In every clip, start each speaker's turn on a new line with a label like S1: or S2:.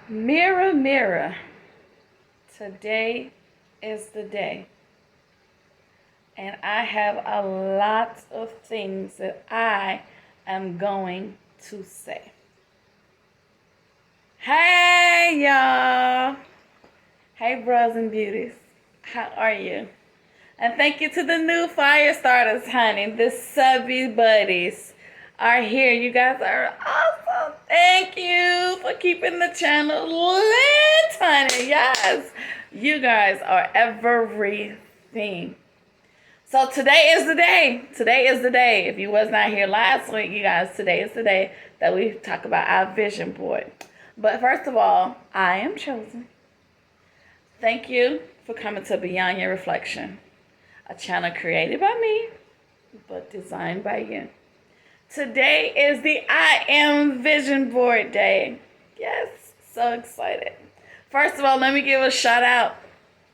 S1: Mirror, mirror, today is the day. And I have a lot of things that I am going to say. Hey, y'all. Hey, bros and beauties. How are you? And thank you to the new fire starters, honey. The subbie buddies are here. You guys are awesome. Thank you for keeping the channel lit, honey. Yes, you guys are everything. So today is the day. Today is the day. If you was not here last week, you guys, today is the day that we talk about our vision board. But first of all, I am chosen. Thank you for coming to Beyond Your Reflection, a channel created by me, but designed by you. Today is the I Am Vision Board Day. Yes, so excited. First of all, let me give a shout out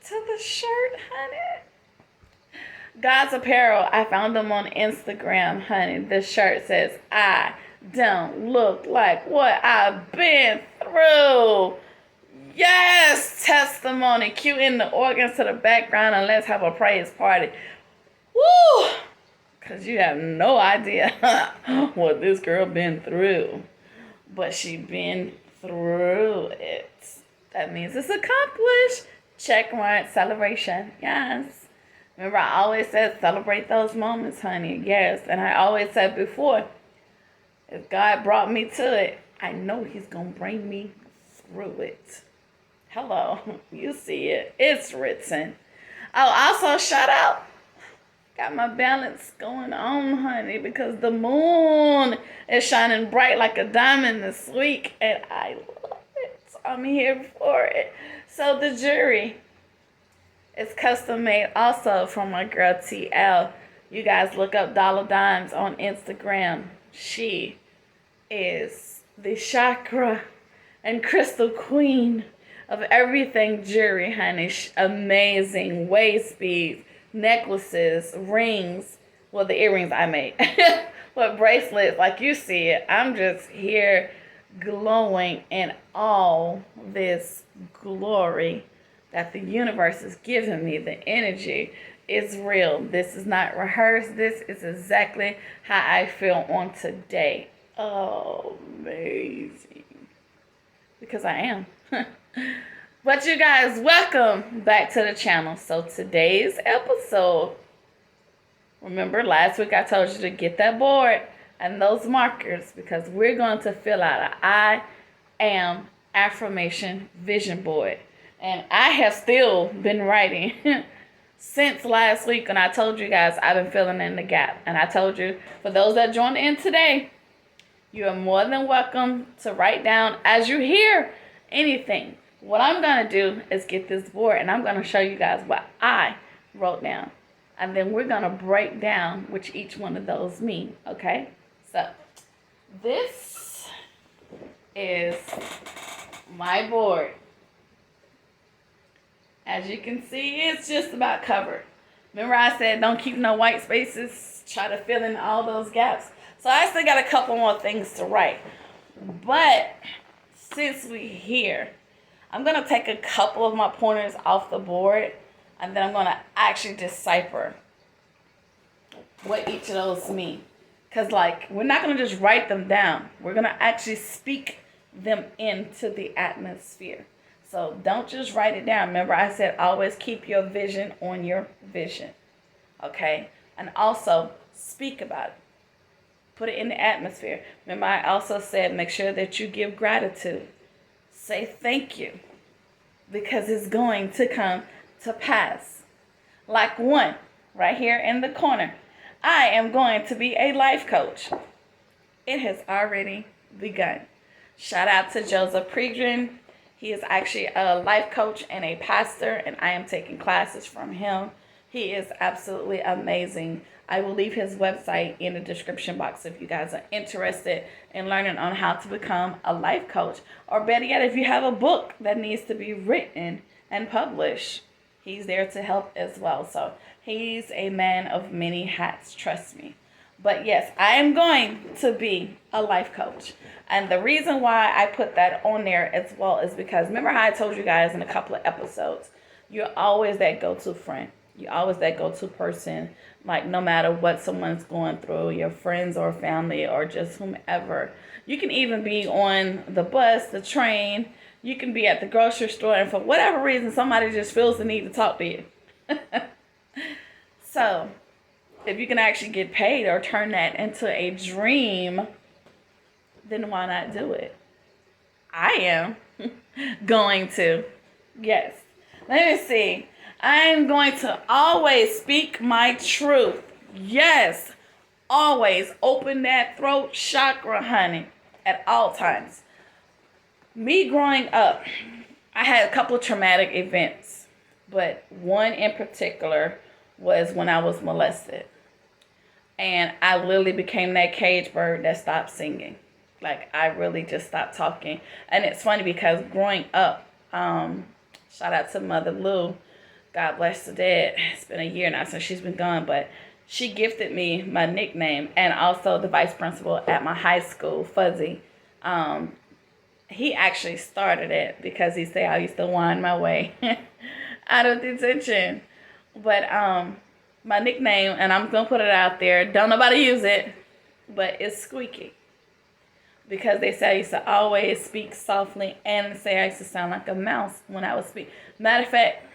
S1: to the shirt, honey. GodIsGreatApparel, I found them on Instagram, honey. This shirt says, I don't look like what I've been through. Yes, testimony. Cue in the organs to the background and let's have a praise party. Woo! Because you have no idea what this girl been through. But she been through it. That means it's accomplished. Check mark, celebration. Yes. Remember, I always said celebrate those moments, honey. Yes. And I always said before, if God brought me to it, I know he's going to bring me through it. Hello. You see it. It's written. Oh, also, shout out. Got my balance going on, honey, because the moon is shining bright like a diamond this week, and I love it. I'm here for it. So the jewelry is custom made also from my girl TL. You guys look up DollarDimes on Instagram. She is the chakra and crystal queen of everything jewelry, honey. Amazing waist beads, necklaces, rings. Well, the earrings I made. But bracelets, like you see it. I'm just here glowing in all this glory that the universe is giving me. The energy is real. This is not rehearsed. This is exactly how I feel on today. Oh, amazing. Because I am. But you guys, welcome back to the channel. So today's episode, remember last week I told you to get that board and those markers because we're going to fill out an I am affirmation vision board. And I have still been writing since last week when I told you guys I've been filling in the gap. And I told you, for those that joined in today, you are more than welcome to write down as you hear anything. What I'm going to do is get this board and I'm going to show you guys what I wrote down. And then we're going to break down which each one of those mean, okay? So, this is my board. As you can see, it's just about covered. Remember I said don't keep no white spaces. Try to fill in all those gaps. So I still got a couple more things to write. But since we're here, I'm going to take a couple of my pointers off the board. And then I'm going to actually decipher what each of those mean. Because we're not going to just write them down. We're going to actually speak them into the atmosphere. So don't just write it down. Remember I said always keep your vision on your vision. Okay? And also speak about it. Put it in the atmosphere. Remember I also said make sure that you give gratitude. Say thank you. Because it's going to come to pass. Like one right here in the corner. I am going to be a life coach. It has already begun. Shout out to Joseph Pregrin. He is actually a life coach and a pastor, and I am taking classes from him. He is absolutely amazing. I will leave his website in the description box if you guys are interested in learning on how to become a life coach. Or better yet, if you have a book that needs to be written and published, he's there to help as well. So he's a man of many hats, trust me. But yes, I am going to be a life coach. And the reason why I put that on there as well is because remember how I told you guys in a couple of episodes, you're always that go-to friend. You're always that go-to person, like no matter what someone's going through, your friends or family or just whomever. You can even be on the bus, the train, you can be at the grocery store, and for whatever reason, somebody just feels the need to talk to you. So, if you can actually get paid or turn that into a dream, then why not do it? I am going to. Yes. Let me see. I am going to always speak my truth. Yes. Always open that throat chakra, honey, at all times. Me growing up, I had a couple of traumatic events, but one in particular was when I was molested. And I literally became that cage bird that stopped singing. Like, I really just stopped talking. And it's funny because growing up, shout out to Mother Lou, God bless the dead. It's been a year now since she's been gone, but she gifted me my nickname, and also the vice principal at my high school, Fuzzy. He actually started it because he said I used to wind my way out of detention. But my nickname, and I'm going to put it out there, don't nobody use it, but it's Squeaky. Because they say I used to always speak softly, and say I used to sound like a mouse when I would speak. Matter of fact,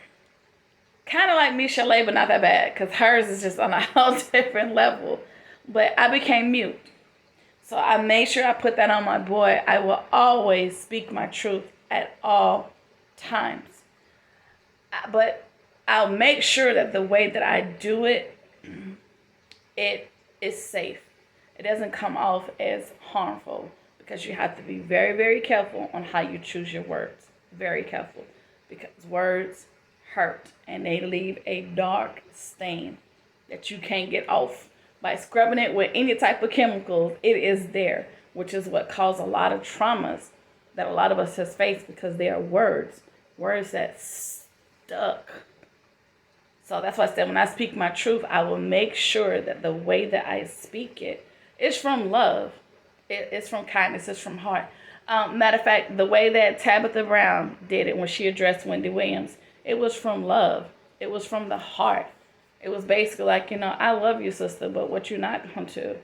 S1: kind of like Michelle, but not that bad, because hers is just on a whole different level. But I became mute. So I made sure I put that on my boy. I will always speak my truth at all times. But I'll make sure that the way that I do it, it is safe. It doesn't come off as harmful, because you have to be very, very careful on how you choose your words. Very careful, because words hurt and they leave a dark stain that you can't get off. By scrubbing it with any type of chemicals, it is there, which is what caused a lot of traumas that a lot of us has faced, because they are words that stuck. So that's why I said when I speak my truth, I will make sure that the way that I speak it is from love. It's from kindness. It's from heart. Matter of fact, the way that Tabitha Brown did it when she addressed Wendy Williams, it was from love. It was from the heart. It was basically like, I love you, sister, but what you're not going to.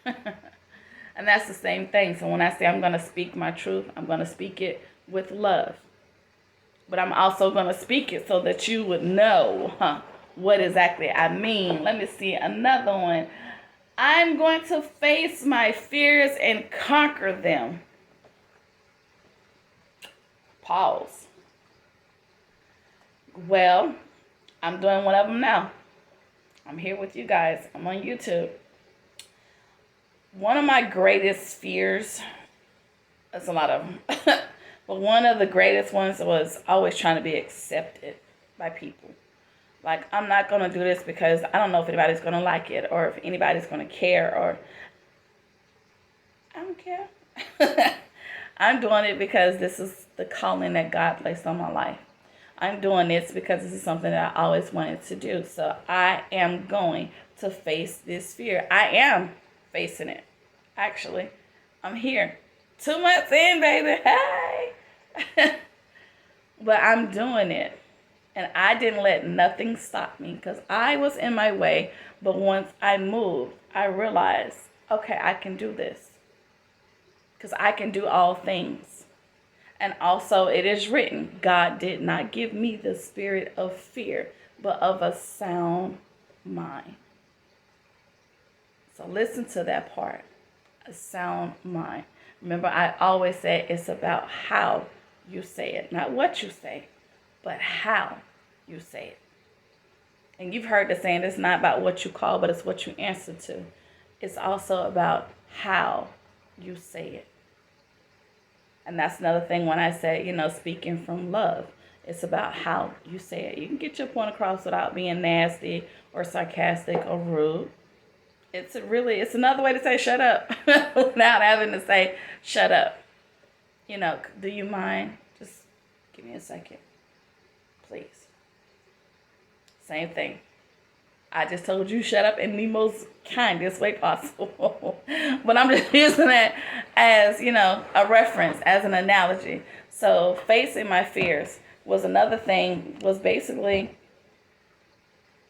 S1: And that's the same thing. So when I say I'm going to speak my truth, I'm going to speak it with love. But I'm also going to speak it so that you would know what exactly I mean. Let me see another one. I'm going to face my fears and conquer them. Pause. Well, I'm doing one of them now. I'm here with you guys. I'm on YouTube. One of my greatest fears, that's a lot of them, but one of the greatest ones was always trying to be accepted by people. Like, I'm not going to do this because I don't know if anybody's going to like it or if anybody's going to care, or I don't care. I'm doing it because this is the calling that God placed on my life. I'm doing this because this is something that I always wanted to do. So I am going to face this fear. I am facing it. Actually, I'm here. 2 months in, baby. Hey. But I'm doing it. And I didn't let nothing stop me, because I was in my way. But once I moved, I realized, okay, I can do this. Because I can do all things. And also, it is written, God did not give me the spirit of fear, but of a sound mind. So listen to that part, a sound mind. Remember, I always say it's about how you say it, not what you say, but how you say it. And you've heard the saying, it's not about what you call, but it's what you answer to. It's also about how you say it. And that's another thing when I say, speaking from love. It's about how you say it. You can get your point across without being nasty or sarcastic or rude. It's another way to say shut up without having to say shut up. Do you mind? Just give me a second, please. Same thing. I just told you shut up in the most kindest way possible. But I'm just using that as, a reference, as an analogy. So facing my fears was another thing, was basically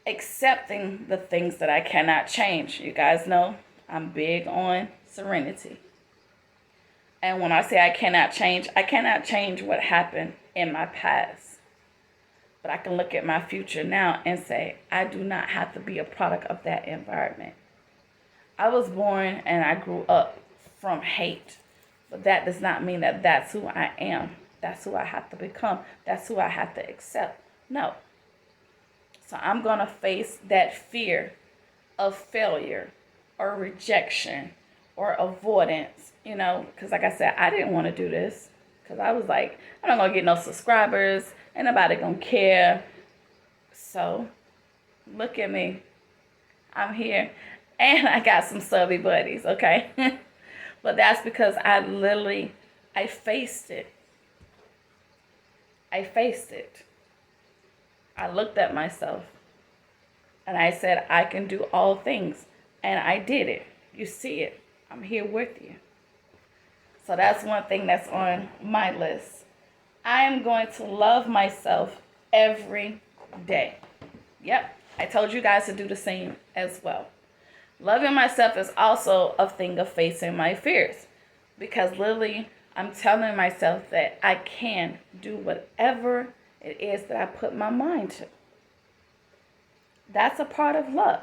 S1: accepting the things that I cannot change. You guys know I'm big on serenity. And when I say I cannot change what happened in my past. But I can look at my future now and say, I do not have to be a product of that environment. I was born and I grew up from hate. But that does not mean that that's who I am. That's who I have to become. That's who I have to accept. No. So I'm going to face that fear of failure or rejection or avoidance, because like I said, I didn't want to do this because I was like, I'm not going to get no subscribers. Ain't nobody going to care. So look at me. I'm here. And I got some subbie buddies, okay? But that's because I faced it. I faced it. I looked at myself and I said, I can do all things. And I did it. You see it. I'm here with you. So that's one thing that's on my list. I am going to love myself every day. Yep. I told you guys to do the same as well. Loving myself is also a thing of facing my fears. Because literally, I'm telling myself that I can do whatever it is that I put my mind to. That's a part of love.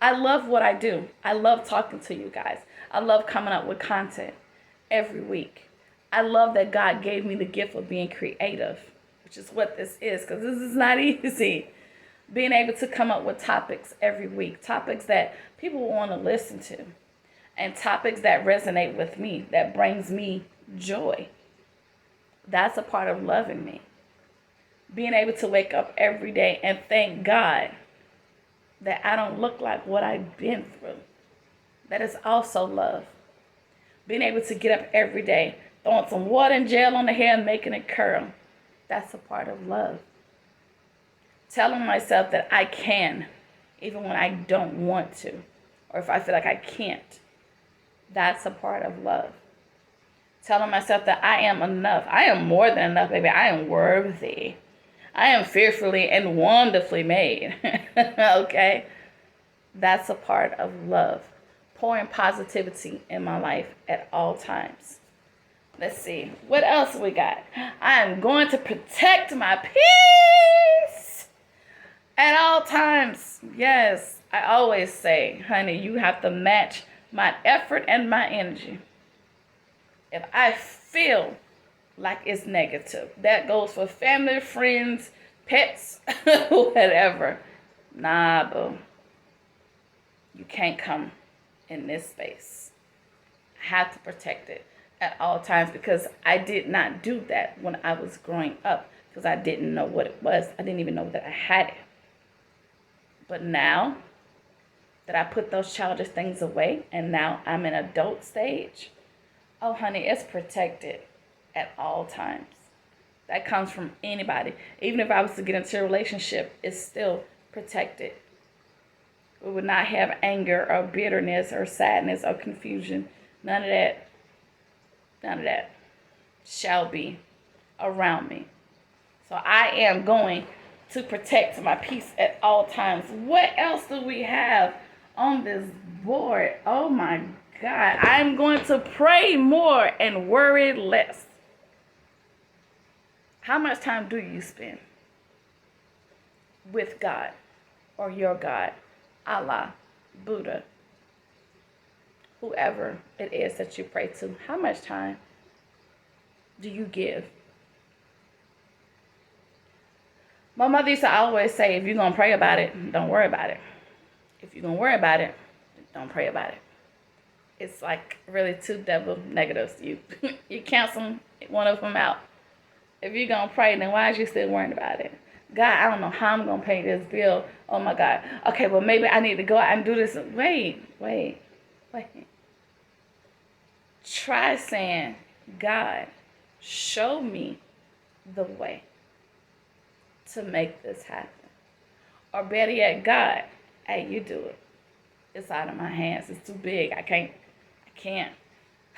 S1: I love what I do. I love talking to you guys. I love coming up with content every week. I love that God gave me the gift of being creative, which is what this is, because this is not easy. Being able to come up with topics every week, topics that people want to listen to, and topics that resonate with me, that brings me joy. That's a part of loving me. Being able to wake up every day and thank God that I don't look like what I've been through. That is also love. Being able to get up every day, throwing some water and gel on the hair and making it curl. That's a part of love. Telling myself that I can, even when I don't want to, or if I feel like I can't. That's a part of love. Telling myself that I am enough. I am more than enough, baby. I am worthy. I am fearfully and wonderfully made. Okay? That's a part of love. Pouring positivity in my life at all times. Let's see. What else we got? I am going to protect my peace at all times. Yes. I always say, honey, you have to match my effort and my energy. If I feel like it's negative, that goes for family, friends, pets, whatever. Nah, boo. You can't come in this space. I have to protect it at all times because I did not do that when I was growing up because I didn't know what it was. I didn't even know that I had it. But now that I put those childish things away and now I'm in adult stage, oh, honey, it's protected at all times. That comes from anybody. Even if I was to get into a relationship, it's still protected. We would not have anger or bitterness or sadness or confusion. None of that. None of that shall be around me. So I am going to protect my peace at all times. What else do we have on this board? Oh my God. I'm going to pray more and worry less. How much time do you spend with God or your God, Allah, Buddha, whoever it is that you pray to? How much time do you give? My mother used to always say, if you're going to pray about it, don't worry about it. If you're going to worry about it, don't pray about it. It's like really two double negatives. You cancel one of them out. If you're going to pray, then why is you still worrying about it? God, I don't know how I'm going to pay this bill. Oh, my God. Okay, well, maybe I need to go out and do this. Wait. Try saying, God, show me the way to make this happen. Or better yet, God, Hey, you do it. It's out of my hands. It's too big. I can't.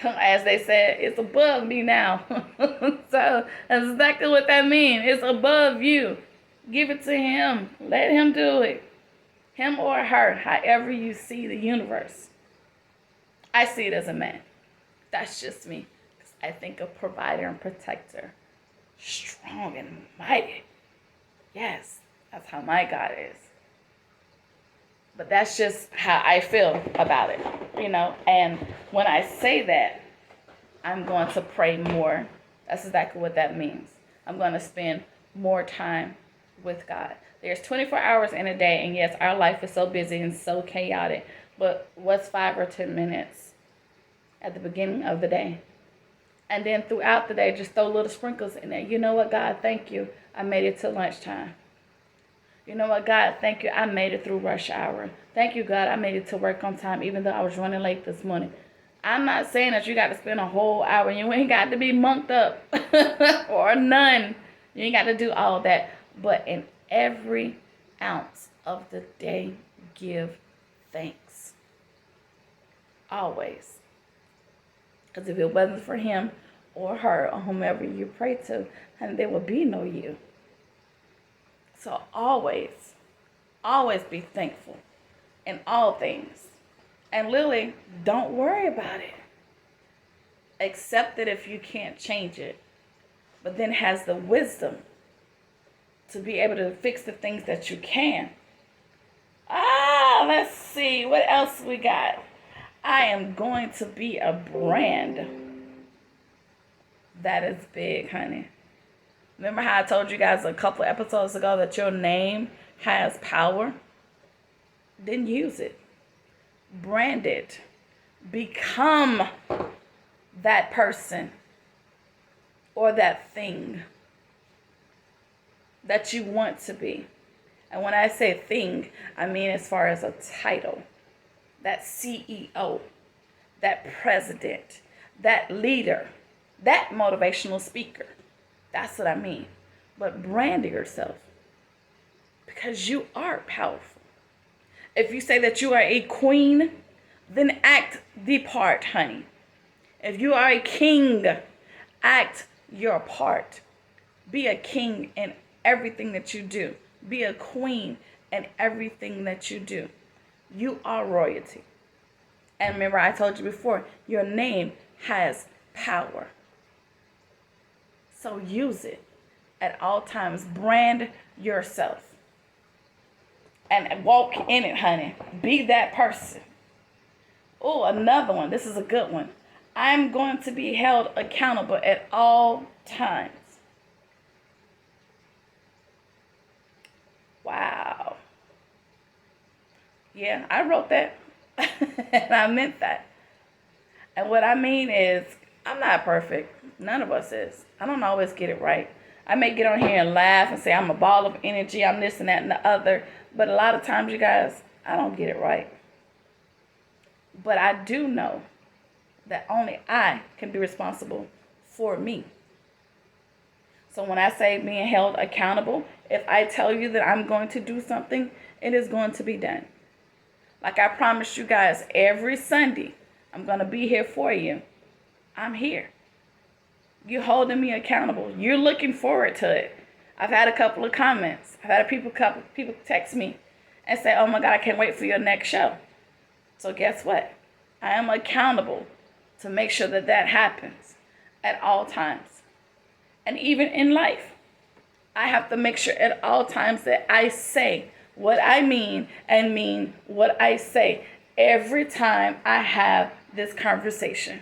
S1: As they said, it's above me now. So that's exactly what that means. It's above you. Give it to him. Let him do it. Him or her, however you see the universe. I see it as a man. That's just me. I think a provider and protector. Strong and mighty. Yes, that's how my God is. But that's just how I feel about it, And when I say that, I'm going to pray more. That's exactly what that means. I'm going to spend more time with God. There's 24 hours in a day, and yes, our life is so busy and so chaotic. But what's 5 or 10 minutes at the beginning of the day? And then throughout the day, just throw little sprinkles in there. You know what, God, thank you. I made it to lunchtime. You know what, God, thank you. I made it through rush hour. Thank you, God, I made it to work on time, even though I was running late this morning. I'm not saying that you got to spend a whole hour. You ain't got to be monked up or none. You ain't got to do all that. But in every ounce of the day, give thanks. Always. Because if it wasn't for him or her or whomever you pray to, honey, there would be no you. So always be thankful in all things. And Lily, don't worry about it. Accept it if you can't change it. But then has the wisdom to be able to fix the things that you can. Let's see. What else we got? I am going to be a brand. That is big, honey. Remember how I told you guys a couple episodes ago that your name has power? Then use it. Brand it. Become that person or that thing that you want to be. And when I say thing, I mean as far as a title. That CEO, that president, that leader, that motivational speaker. That's what I mean. But brand yourself. Because you are powerful. If you say that you are a queen, then act the part, honey. If you are a king, act your part. Be a king in everything that you do. Be a queen in everything that you do. You are royalty. And remember, I told you before, your name has power. So use it at all times. Brand yourself. And walk in it, honey. Be that person. Oh, another one. This is a good one. I'm going to be held accountable at all times. Wow. Yeah, I wrote that. And I meant that. And what I mean is, I'm not perfect. None of us is. I don't always get it right. I may get on here and laugh and say I'm a ball of energy, I'm this and that and the other. But a lot of times, you guys, I don't get it right. But I do know that only I can be responsible for me. So when I say being held accountable, if I tell you that I'm going to do something, it is going to be done. Like I promised you guys, every Sunday, I'm going to be here for you. I'm here. You're holding me accountable. You're looking forward to it. I've had a couple of comments. I've had people text me and say, oh my God, I can't wait for your next show. So guess what? I am accountable to make sure that that happens at all times. And even in life, I have to make sure at all times that I say what I mean and mean what I say every time I have this conversation.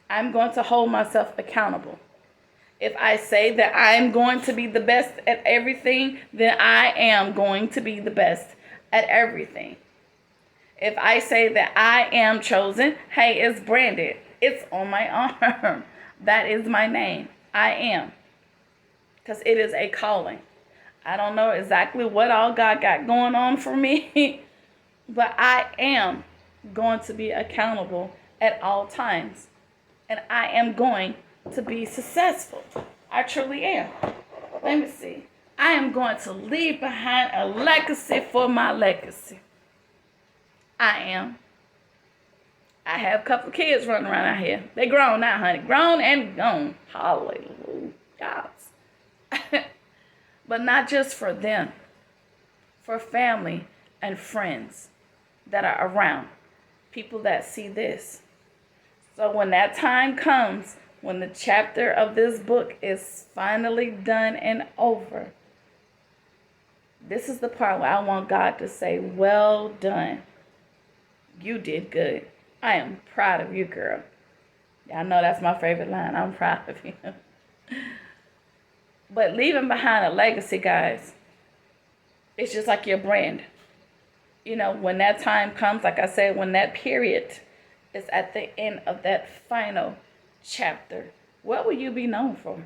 S1: I'm going to hold myself accountable. If I say that I'm going to be the best at everything, then I am going to be the best at everything. If I say that I am chosen, hey, it's branded. It's on my arm. That is my name. I am. Because it is a calling. I don't know exactly what all God got going on for me, but I am going to be accountable at all times. And I am going to be successful. I truly am. Let me see. I am going to leave behind a legacy for my legacy. I am. I have a couple of kids running around out here. They grown now, honey. Grown and gone. Hallelujah. But not just for them. For family and friends that are around. People that see this. So when that time comes, when the chapter of this book is finally done and over, this is the part where I want God to say, well done. You did good. I am proud of you, girl. Y'all know that's my favorite line. I'm proud of you. But leaving behind a legacy, guys, it's just like your brand. You know, when that time comes, like I said, when that period is at the end of that final chapter, what will you be known for?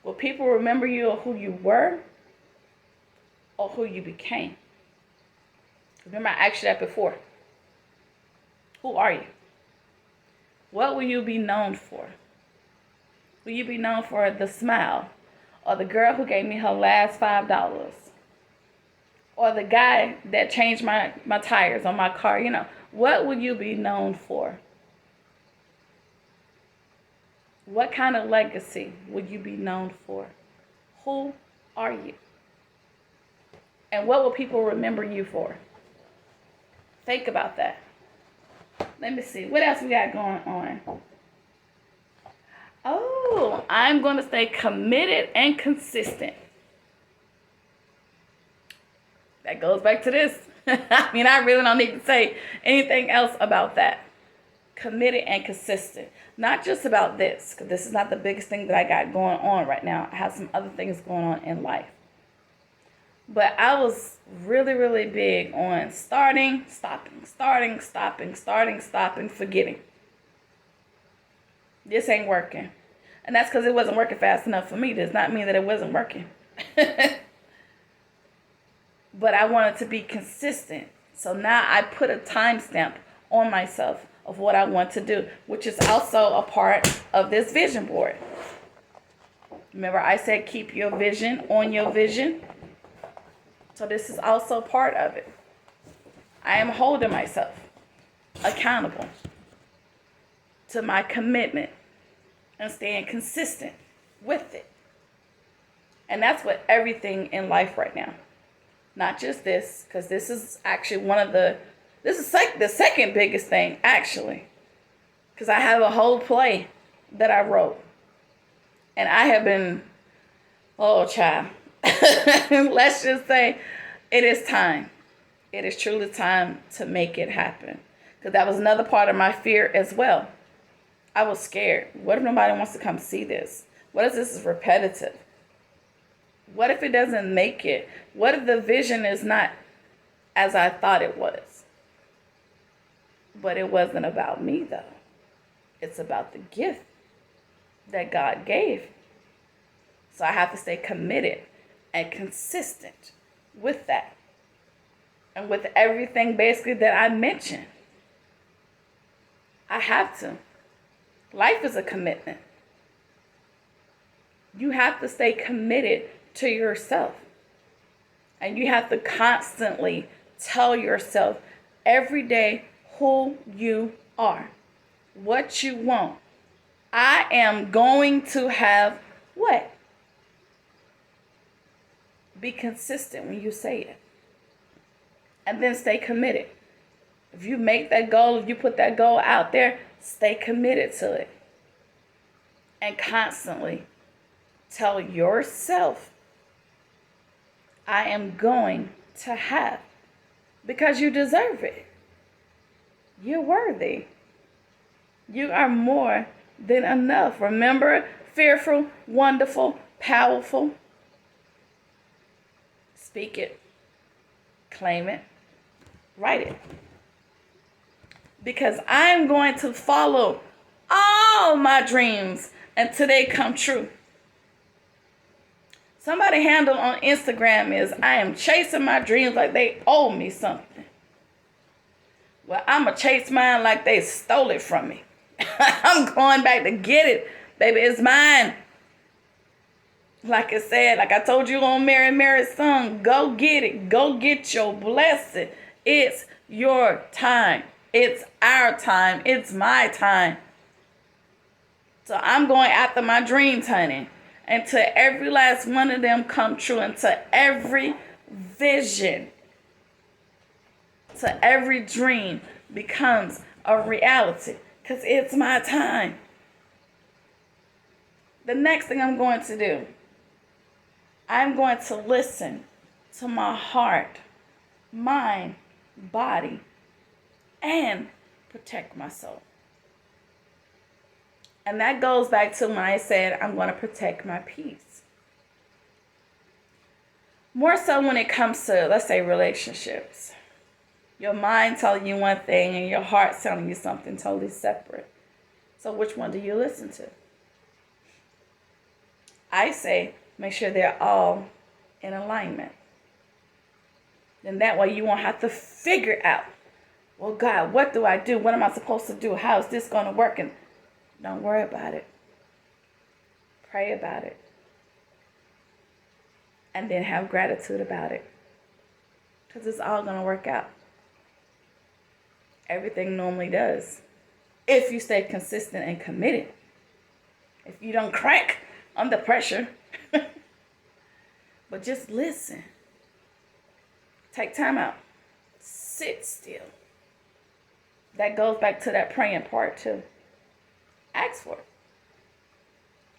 S1: Will people remember you or who you were or who you became? Remember, I asked you that before. Who are you? What will you be known for? Will you be known for the smile? Or the girl who gave me her last $5? Or the guy that changed my tires on my car? You know, what will you be known for? What kind of legacy would you be known for? Who are you? And what will people remember you for? Think about that. Let me see. What else we got going on? Oh, I'm going to stay committed and consistent. That goes back to this. I mean, I really don't need to say anything else about that. Committed and consistent. Not just about this, because this is not the biggest thing that I got going on right now. I have some other things going on in life. But I was really, really big on starting, stopping, forgetting. This ain't working. And that's because it wasn't working fast enough for me. Does not mean that it wasn't working. But I wanted to be consistent. So now I put a timestamp on myself of what I want to do, which is also a part of this vision board. Remember, I said keep your vision on your vision. So this is also part of it. I am holding myself accountable to my commitment and staying consistent with it. And that's what everything in life right now. Not just this, because this is actually this is the second biggest thing, actually. Because I have a whole play that I wrote. And I have been, oh, child. Let's just say it is time. It is truly time to make it happen. Because that was another part of my fear as well. I was scared. What if nobody wants to come see this? What if this is repetitive? What if it doesn't make it? What if the vision is not as I thought it was? But it wasn't about me, though. It's about the gift that God gave. So I have to stay committed and consistent with that. And with everything basically that I mentioned. I have to. Life is a commitment. You have to stay committed to yourself. And you have to constantly tell yourself every day who you are, what you want. I am going to have what? Be consistent when you say it. And then stay committed. If you make that goal, if you put that goal out there, stay committed to it. And constantly tell yourself, I am going to have. Because you deserve it. You're worthy. You are more than enough. Remember, fearful, wonderful, powerful. Speak it. Claim it. Write it. Because I'm going to follow all my dreams until they come true. Somebody handle on Instagram is, I am chasing my dreams like they owe me something. Well, I'm going to chase mine like they stole it from me. I'm going back to get it. Baby, it's mine. Like I said, like I told you on Mary's song, go get it. Go get your blessing. It's your time. It's our time. It's my time. So I'm going after my dreams, honey. Until every last one of them come true. Until every vision, to every dream becomes a reality. Because it's my time. The next thing I'm going to do, I'm going to listen to my heart, mind, body, and protect my soul. And that goes back to when I said I'm going to protect my peace. More so when it comes to, let's say, relationships. Your mind telling you one thing and your heart telling you something totally separate. So which one do you listen to? I say make sure they're all in alignment. Then that way you won't have to figure out, well, God, what do I do? What am I supposed to do? How is this going to work? And don't worry about it. Pray about it. And then have gratitude about it. Because it's all going to work out. Everything normally does. If you stay consistent and committed. If you don't crack under pressure. But just listen. Take time out. Sit still. That goes back to that praying part too. Ask for it.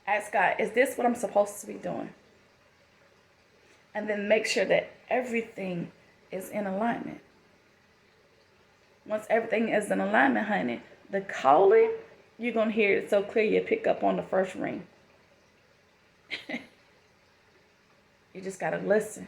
S1: Ask God, is this what I'm supposed to be doing? And then make sure that everything is in alignment. Once everything is in alignment, honey, the calling, you're going to hear it so clear you pick up on the first ring. You just got to listen.